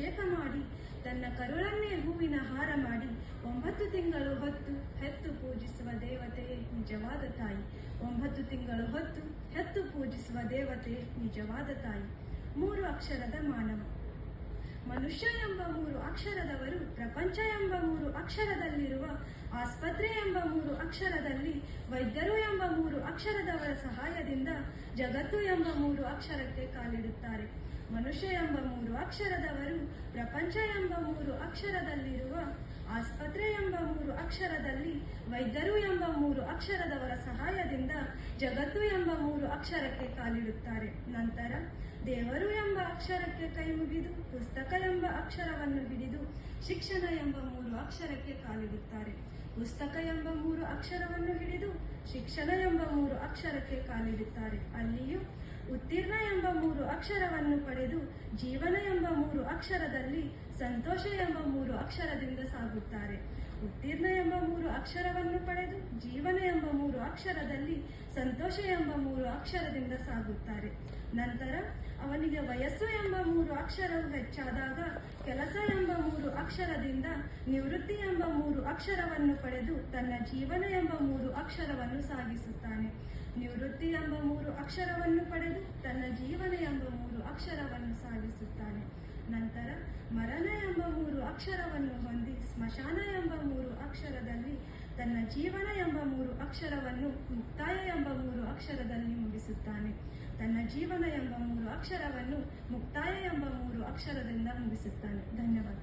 ಅಭಿಷೇಕ ಮಾಡಿ ತನ್ನ ಕರುಳನ್ನೇ ಹೂವಿನ ಹಾರ ಮಾಡಿ 9 ತಿಂಗಳು ಹೊತ್ತು ಹೆತ್ತು ಪೂಜಿಸುವ ದೇವತೆಯೇ ನಿಜವಾದ ತಾಯಿ. 9 ತಿಂಗಳು ಹೊತ್ತು ಹೆತ್ತು ಪೂಜಿಸುವ ದೇವತೆ ನಿಜವಾದ ತಾಯಿ. 3 ಅಕ್ಷರದ ಮಾನವ. ಮನುಷ್ಯ ಎಂಬ 3 ಅಕ್ಷರದವರು ಪ್ರಪಂಚ ಎಂಬ 3 ಅಕ್ಷರದಲ್ಲಿರುವ ಆಸ್ಪತ್ರೆ ಎಂಬ 3 ಅಕ್ಷರದಲ್ಲಿ ವೈದ್ಯರು ಎಂಬ 3 ಅಕ್ಷರದವರ ಸಹಾಯದಿಂದ ಜಗತ್ತು ಎಂಬ 3 ಅಕ್ಷರಕ್ಕೆ ಕಾಲಿಡುತ್ತಾರೆ. ಮನುಷ್ಯ ಎಂಬ 3 ಅಕ್ಷರದವರು ಪ್ರಪಂಚ ಎಂಬ 3 ಅಕ್ಷರದಲ್ಲಿರುವ ಆಸ್ಪತ್ರೆ ಎಂಬ 3 ಅಕ್ಷರದಲ್ಲಿ ವೈದ್ಯರು ಎಂಬ 3 ಅಕ್ಷರದವರ ಸಹಾಯದಿಂದ ಜಗತ್ತು ಎಂಬ 3 ಅಕ್ಷರಕ್ಕೆ ಕಾಲಿಡುತ್ತಾರೆ. ನಂತರ ದೇವರು ಎಂಬ ಅಕ್ಷರಕ್ಕೆ ಕೈ ಮುಗಿದು ಪುಸ್ತಕ ಎಂಬ ಅಕ್ಷರವನ್ನು ಹಿಡಿದು ಶಿಕ್ಷಣ ಎಂಬ 3 ಅಕ್ಷರಕ್ಕೆ ಕಾಲಿಡುತ್ತಾರೆ. ಪುಸ್ತಕ ಎಂಬ 3 ಅಕ್ಷರವನ್ನು ಹಿಡಿದು ಶಿಕ್ಷಣ ಎಂಬ 3 ಅಕ್ಷರಕ್ಕೆ ಕಾಲಿಡುತ್ತಾರೆ. ಅಲ್ಲಿಯೂ ಉತ್ತೀರ್ಣ ಎಂಬ 3 ಅಕ್ಷರವನ್ನು ಪಡೆದು ಜೀವನ ಎಂಬ 3 ಅಕ್ಷರದಲ್ಲಿ ಸಂತೋಷ ಎಂಬ 3 ಅಕ್ಷರದಿಂದ ಸಾಗುತ್ತಾರೆ. ಉತ್ತೀರ್ಣ ಎಂಬ 3 ಅಕ್ಷರವನ್ನು ಪಡೆದು ಜೀವನ ಎಂಬ 3 ಅಕ್ಷರದಲ್ಲಿ ಸಂತೋಷ ಎಂಬ 3 ಅಕ್ಷರದಿಂದ ಸಾಗುತ್ತಾರೆ. ನಂತರ ಅವನಿಗೆ ವಯಸ್ಸು ಎಂಬ 3 ಅಕ್ಷರವು ಹೆಚ್ಚಾದಾಗ ಕೆಲಸ ಎಂಬ 3 ಅಕ್ಷರದಿಂದ ನಿವೃತ್ತಿ ಎಂಬ 3 ಅಕ್ಷರವನ್ನು ಪಡೆದು ತನ್ನ ಜೀವನ ಎಂಬ 3 ಅಕ್ಷರವನ್ನು ಸಾಗಿಸುತ್ತಾನೆ. ನಿವೃತ್ತಿ ಎಂಬ 3 ಅಕ್ಷರವನ್ನು ಪಡೆದು ತನ್ನ ಜೀವನ ಎಂಬ 3 ಅಕ್ಷರವನ್ನು ಸಾಗಿಸುತ್ತಾನೆ. ನಂತರ ಮರಣ ಎಂಬ 3 ಅಕ್ಷರವನ್ನು ಹೊಂದಿ ಸ್ಮಶಾನ ಎಂಬ 3 ಅಕ್ಷರದಲ್ಲಿ ತನ್ನ ಜೀವನ ಎಂಬ 3 ಅಕ್ಷರವನ್ನು ಮುಕ್ತಾಯ ಎಂಬ 3 ಅಕ್ಷರದಲ್ಲಿ ಮುಗಿಸುತ್ತಾನೆ. ತನ್ನ ಜೀವನ ಎಂಬ 3 ಅಕ್ಷರವನ್ನು ಮುಕ್ತಾಯ ಎಂಬ 3 ಅಕ್ಷರದಿಂದ ಮುಗಿಸುತ್ತಾನೆ. ಧನ್ಯವಾದ.